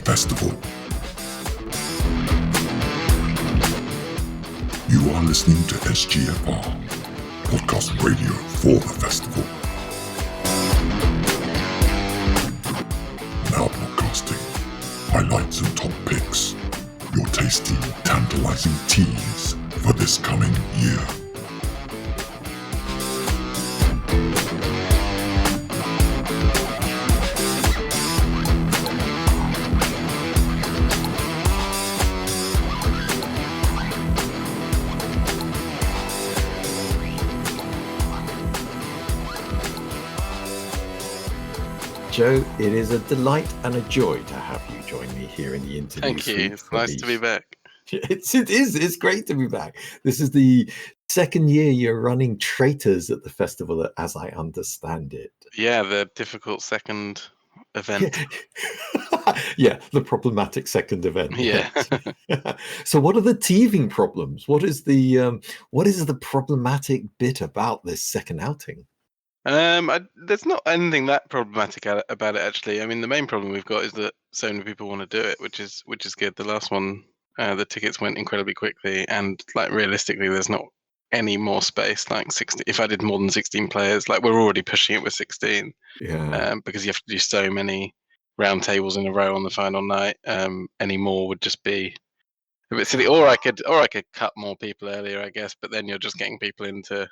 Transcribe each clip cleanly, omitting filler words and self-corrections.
festival. You are listening to SGFR, podcast radio for the festival. Now broadcasting highlights and top picks, your tasty, tantalizing tease for this coming year. Joe, it is a delight and a joy to have you join me here in the interview. Thank you. It's nice to be back. It is. It's great to be back. This is the second year you're running Traitors at the festival, as I understand it. Yeah, the difficult second event. Yeah, the problematic second event. Yeah. So, what are the teething problems? What is the problematic bit about this second outing? There's not anything that problematic about it, actually. I mean, the main problem we've got is that so many people want to do it, which is good. The last one, the tickets went incredibly quickly, and like realistically, there's not any more space. Like 60, if I did more than 16 players, like we're already pushing it with 16. Yeah. Because you have to do so many round tables in a row on the final night. Any more would just be a bit silly. Or I could cut more people earlier, I guess. But then you're just getting people into.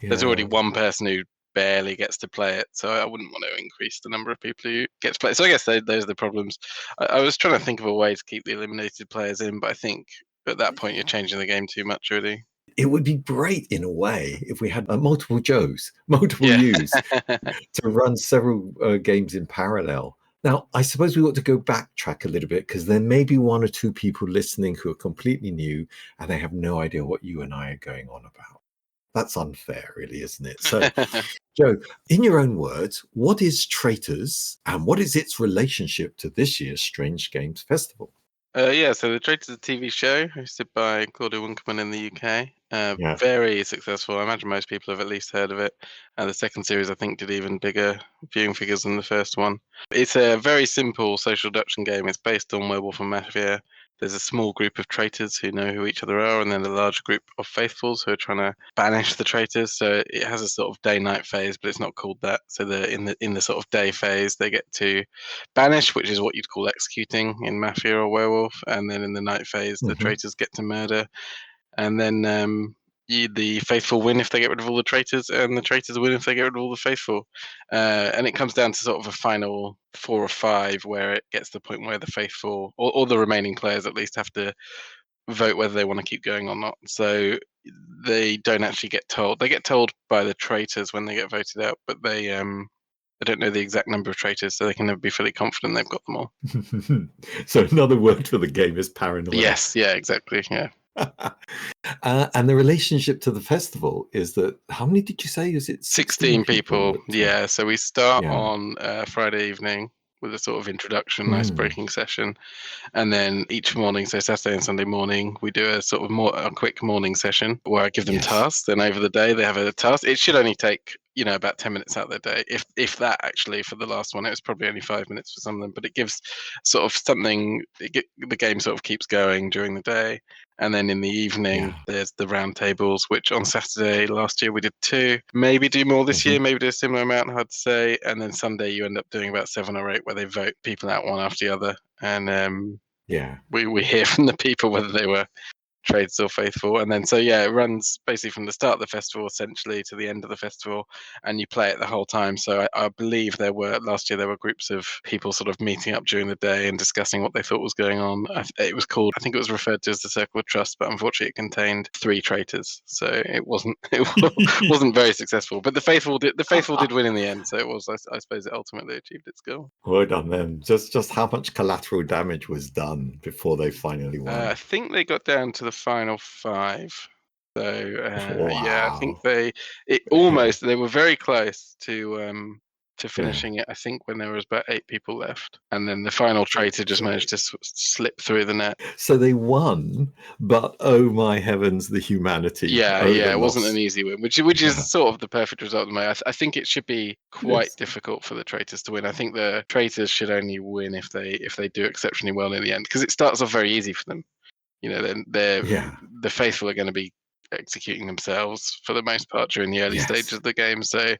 Yeah. There's already one person who barely gets to play it, so I wouldn't want to increase the number of people who get to play it. So I guess those are the problems. I was trying to think of a way to keep the eliminated players in, but I think at that point you're changing the game too much, really. It would be great in a way if we had multiple Joes, multiple U's to run several games in parallel. Now, I suppose we ought to go backtrack a little bit because there may be one or two people listening who are completely new and they have no idea what you and I are going on about. That's unfair, really, isn't it? So, Joe, in your own words, what is Traitors and what is its relationship to this year's Strange Games Festival? So the Traitors is a TV show hosted by Claudia Winkleman in the UK. Very successful. I imagine most people have at least heard of it. And the second series, I think, did even bigger viewing figures than the first one. It's a very simple social deduction game. It's based on Werewolf and Mafia. There's a small group of traitors who know who each other are, and then a large group of faithfuls who are trying to banish the traitors. So it has a sort of day-night phase, but it's not called that. So in the sort of day phase, they get to banish, which is what you'd call executing in Mafia or Werewolf, and then in the night phase, the traitors get to murder, and then the faithful win if they get rid of all the traitors, and the traitors win if they get rid of all the faithful. And it comes down to sort of a final 4 or 5 where it gets to the point where the faithful, or the remaining players at least, have to vote whether they want to keep going or not. So they don't actually get told. They get told by the traitors when they get voted out, but they don't know the exact number of traitors, so they can never be fully confident they've got them all. So another word for the game is paranoia. Yes, yeah, exactly, yeah. And the relationship to the festival is that, how many did you say? Is it 16 people? Yeah, so we start on Friday evening with a sort of introduction, ice-breaking session. And then each morning, so Saturday and Sunday morning, we do a sort of a quick morning session where I give them tasks. Then over the day, they have a task. It should only take, about 10 minutes out of their day. If that, actually, for the last one, it was probably only 5 minutes for some of them. But it gives sort of something, the game sort of keeps going during the day. And then in the evening, there's the round tables, which on Saturday last year we did 2. Maybe do more this year, maybe do a similar amount, hard to say. And then Sunday you end up doing about 7 or 8 where they vote people out one after the other. And we hear from the people whether they were traitors or faithful, and then it runs basically from the start of the festival essentially to the end of the festival, and you play it the whole time. So I believe last year there were groups of people sort of meeting up during the day and discussing what they thought was going on. I think it was referred to as the Circle of Trust, but unfortunately it contained 3 traitors, so it wasn't very successful. But the faithful did win in the end, so it was, I suppose, it ultimately achieved its goal. Well done then. Just how much collateral damage was done before they finally won? I think they got down to the final 5. So I think they were very close to to finishing it, I think, when there was about 8 people left. And then the final traitor just managed to slip through the net. So they won, but oh my heavens, the humanity. Yeah, it wasn't an easy win, which is sort of the perfect result of the I think it should be quite difficult for the traitors to win. I think the traitors should only win if they do exceptionally well in the end, because it starts off very easy for them. The faithful are going to be executing themselves for the most part during the early stages of the game. So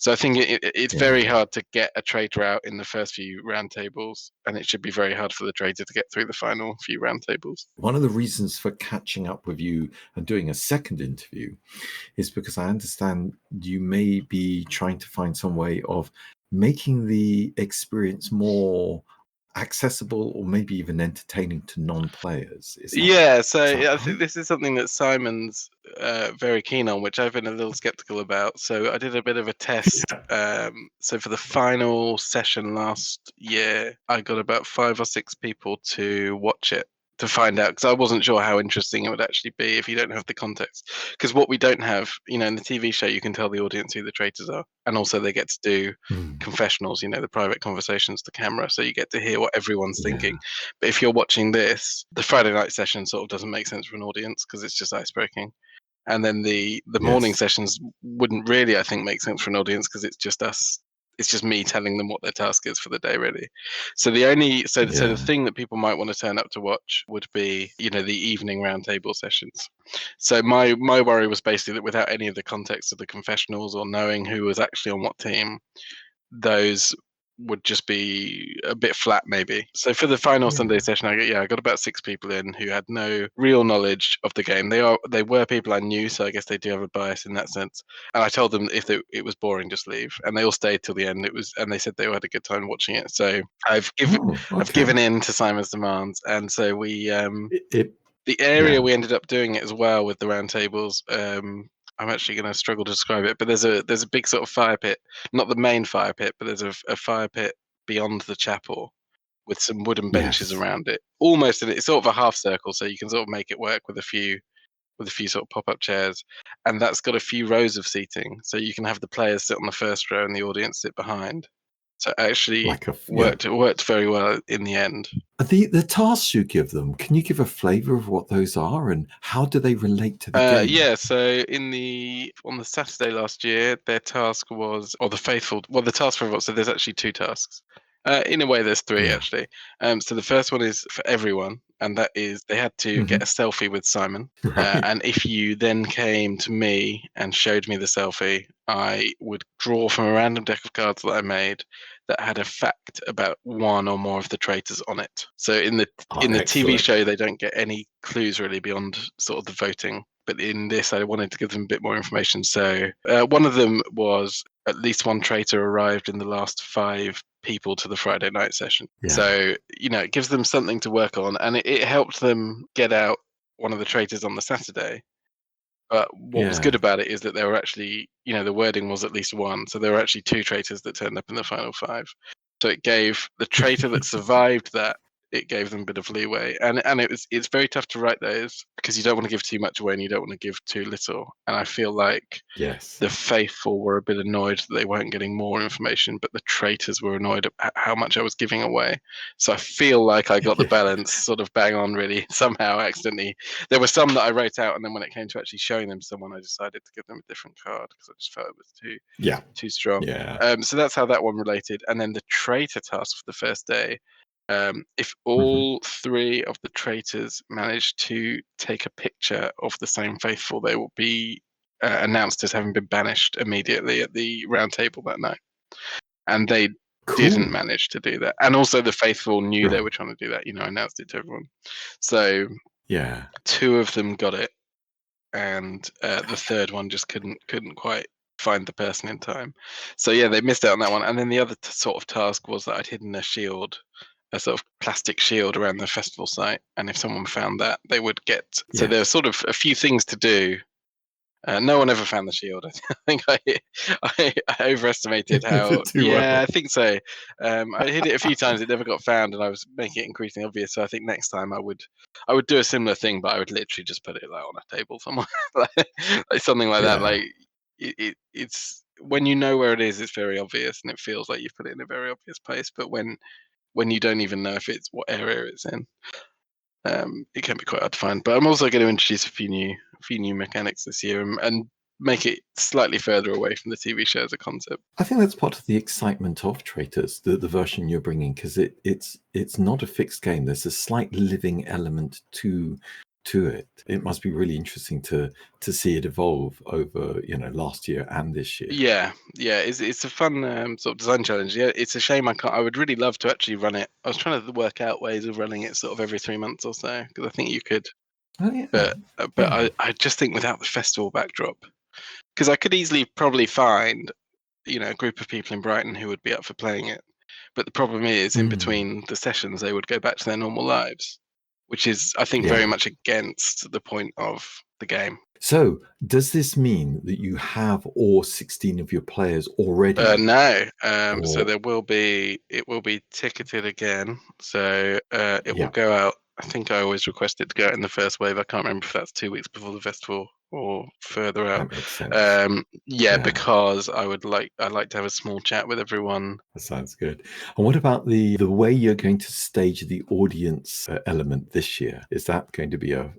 I think it's very hard to get a traitor out in the first few round tables, and it should be very hard for the traitor to get through the final few round tables. One of the reasons for catching up with you and doing a second interview is because I understand you may be trying to find some way of making the experience more accessible or maybe even entertaining to non-players. I think this is something that Simon's very keen on, which I've been a little skeptical about. So I did a bit of a test. So for the final session last year, I got about 5 or 6 people to watch it, to find out, because I wasn't sure how interesting it would actually be if you don't have the context. Because what we don't have, in the TV show, you can tell the audience who the traitors are, and also they get to do confessionals, the private conversations to camera, so you get to hear what everyone's thinking. But if you're watching this, the Friday night session sort of doesn't make sense for an audience because it's just ice breaking. And then the morning sessions wouldn't really, I think, make sense for an audience because it's just us. It's just me telling them what their task is for the day, really. So the thing that people might want to turn up to watch would be, the evening roundtable sessions. So my worry was basically that without any of the context of the confessionals or knowing who was actually on what team, those would just be a bit flat, maybe. So for the final Sunday session, I got about 6 people in who had no real knowledge of the game. They were people I knew, so I guess they do have a bias in that sense. And I told them if it was boring, just leave. And they all stayed till the end. And they said they all had a good time watching it. So I've given in to Simon's demands, and so we the area we ended up doing it as well with the roundtables. I'm actually going to struggle to describe it, but there's a big sort of fire pit, not the main fire pit, but there's a fire pit beyond the chapel with some wooden benches around it, almost, and it's sort of a half circle, so you can sort of make it work with a few sort of pop-up chairs, and that's got a few rows of seating, so you can have the players sit on the first row and the audience sit behind. So it actually worked very well in the end. The tasks you give them, can you give a flavour of what those are and how do they relate to the game? So on the Saturday last year, their task was, or the faithful, the task for everyone, so there's actually 2 tasks. In a way, there's 3 actually. So the first one is for everyone, and that is they had to get a selfie with Simon. And if you then came to me and showed me the selfie, I would draw from a random deck of cards that I made that had a fact about one or more of the traitors on it. So in the TV show, they don't get any clues really beyond sort of the voting. But in this, I wanted to give them a bit more information. So one of them was at least one traitor arrived in the last 5 people to the Friday night session. So, it gives them something to work on, and it helped them get out one of the traitors on the Saturday. But what was good about it is that there were actually, the wording was at least 1. So there were actually 2 traitors that turned up in the final 5. So it gave the traitor that survived that, it gave them a bit of leeway. And it's very tough to write those because you don't want to give too much away and you don't want to give too little. And I feel like the faithful were a bit annoyed that they weren't getting more information, but the traitors were annoyed at how much I was giving away. So I feel like I got the balance sort of bang on, really, somehow accidentally. There were some that I wrote out, and then when it came to actually showing them someone, I decided to give them a different card because I just felt it was too strong. So that's how that one related. And then the traitor task for the first day. If all 3 of the traitors manage to take a picture of the same faithful, they will be announced as having been banished immediately at the round table that night. And they didn't manage to do that. And also the faithful knew they were trying to do that, announced it to everyone. So 2 of them got it, and the third one just couldn't quite find the person in time. So they missed out on that one. And then the other sort of task was that I'd hidden a shield, a sort of plastic shield around the festival site, and if someone found that, they would get. So there were sort of a few things to do. No one ever found the shield. I think I overestimated how. I think so. I hid it a few times. It never got found, and I was making it increasingly obvious. So I think next time I would do a similar thing, but I would literally just put it like on a table somewhere, like something like that. Like it's when you know where it is, it's very obvious, and it feels like you've put it in a very obvious place. But when you don't even know if it's what area it's in, it can be quite hard to find. But I'm also going to introduce a few new mechanics this year and make it slightly further away from the TV show as a concept. I think that's part of the excitement of Traitors, the version you're bringing, because it's not a fixed game. There's a slight living element to it. It must be really interesting to see it evolve over last year and this year. Yeah, it's a fun sort of design challenge. Yeah, it's a shame I can't. I would really love to actually run it. I was trying to work out ways of running it sort of every 3 months or so, because I think you could. Oh yeah, but I just think without the festival backdrop, because I could easily probably find a group of people in Brighton who would be up for playing it. But the problem is, in between the sessions, they would go back to their normal lives, which is, I think, very much against the point of the game. So, does this mean that you have all 16 of your players already? No. So it will be ticketed again. So it will go out. I think I always request it to go out in the first wave. I can't remember if that's 2 weeks before the festival or further out. That makes sense. Because I like to have a small chat with everyone. That sounds good. And what about the way you're going to stage the audience element this year? Is that going to be a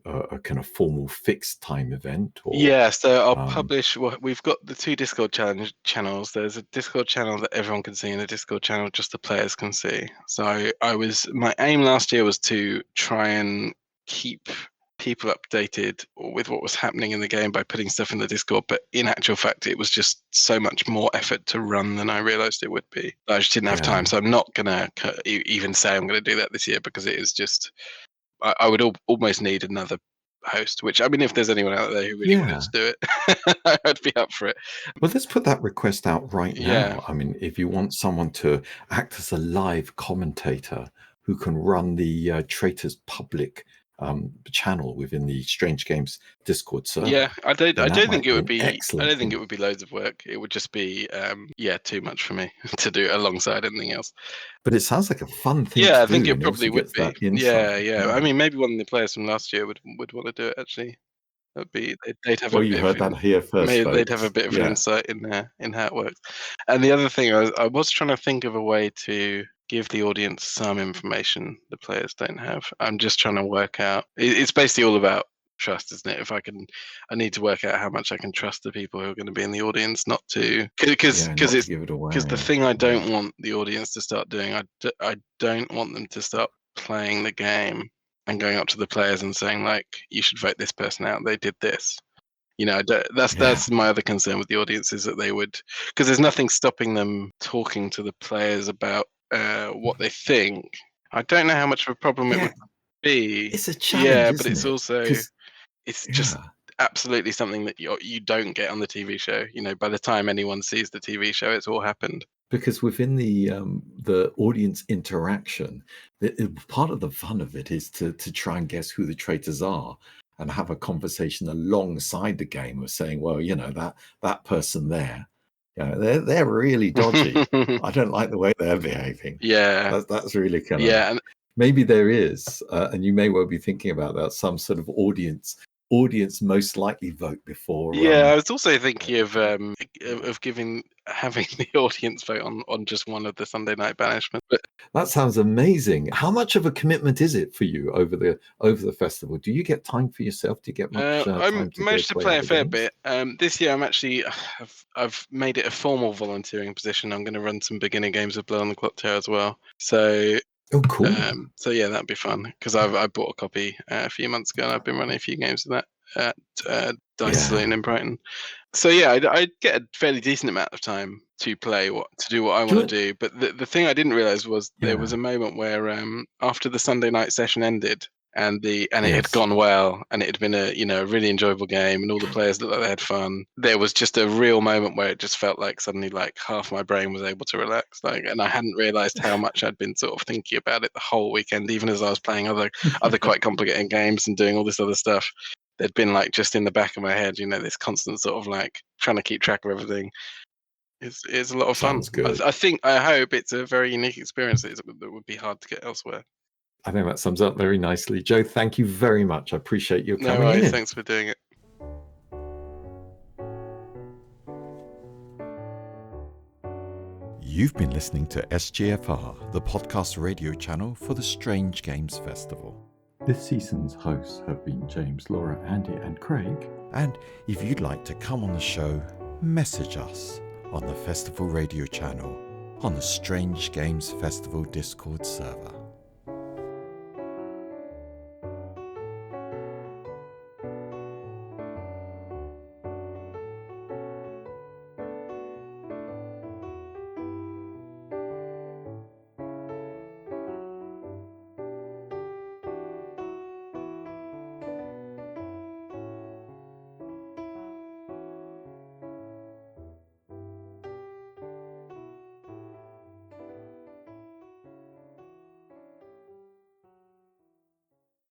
kind of formal fixed time event? Or, yeah, so I'll publish. Well, we've got the 2 Discord channels. There's a Discord channel that everyone can see, and a Discord channel just the players can see. So my aim last year was to try and keep people updated with what was happening in the game by putting stuff in the Discord, but in actual fact it was just so much more effort to run than I realized it would be. I just didn't have time, so I'm not gonna even say I'm gonna do that this year, because it is just I would almost need another host, which, I mean, if there's anyone out there who really wanted to do it, I'd be up for it. Well, let's put that request out right now. I mean, if you want someone to act as a live commentator who can run the Traitors public channel within the Strange Games Discord server. I don't think it would be loads of work. It would just be too much for me to do alongside anything else. But it sounds like a fun thing. I think it probably would be. I mean, maybe one of the players from last year would want to do it, actually. They'd have you heard that here first. Maybe they'd have a bit of an insight in how it works. And the other thing, I was trying to think of a way to give the audience some information the players don't have. I'm just trying to work out. It's basically all about trust, isn't it? I need to work out how much I can trust the people who are going to be in the audience, not to because the thing I don't want the audience to start doing, I don't want them to start playing the game and going up to the players and saying, like, you should vote this person out, they did this. That's my other concern with the audience, is that they would, because there's nothing stopping them talking to the players about what they think. I don't know how much of a problem it would be. It's a challenge, but it's also it's just absolutely something that you don't get on the TV show. By the time anyone sees the TV show, it's all happened. Because within the audience interaction, part of the fun of it is to try and guess who the traitors are and have a conversation alongside the game of saying, well, that person there, they're really dodgy. I don't like the way they're behaving. That's really kind of and maybe there is, and you may well be thinking about that, some sort of audience most likely vote before. I was also thinking of having the audience vote on just one of the Sunday night banishments. But that sounds amazing. How much of a commitment is it for you over the festival? Do you get time for yourself? Do you get much time to managed to play a fair bit. This year I've made it a formal volunteering position. I'm going to run some beginner games of Blood on the Clock Tower as well. So oh, cool. So that'd be fun, because I bought a copy a few months ago, and I've been running a few games of that at Dice Saloon in Brighton. So I get a fairly decent amount of time to do what I want to do. But the thing I didn't realize was there was a moment where after the Sunday night session ended, and it had gone well, and it had been a really enjoyable game, and all the players looked like they had fun. There was just a real moment where it just felt like suddenly, like, half my brain was able to relax, and I hadn't realized how much I'd been sort of thinking about it the whole weekend, even as I was playing other quite complicated games and doing all this other stuff. There'd been, like, just in the back of my head, this constant sort of, like, trying to keep track of everything. It's a lot of fun. Good. I hope it's a very unique experience that would be hard to get elsewhere. I think that sums up very nicely. Joe, thank you very much. I appreciate you coming in. Thanks for doing it. You've been listening to SGFR, the podcast radio channel for the Strange Games Festival. This season's hosts have been James, Laura, Andy and Craig. And if you'd like to come on the show, message us on the Festival Radio channel on the Strange Games Festival Discord server.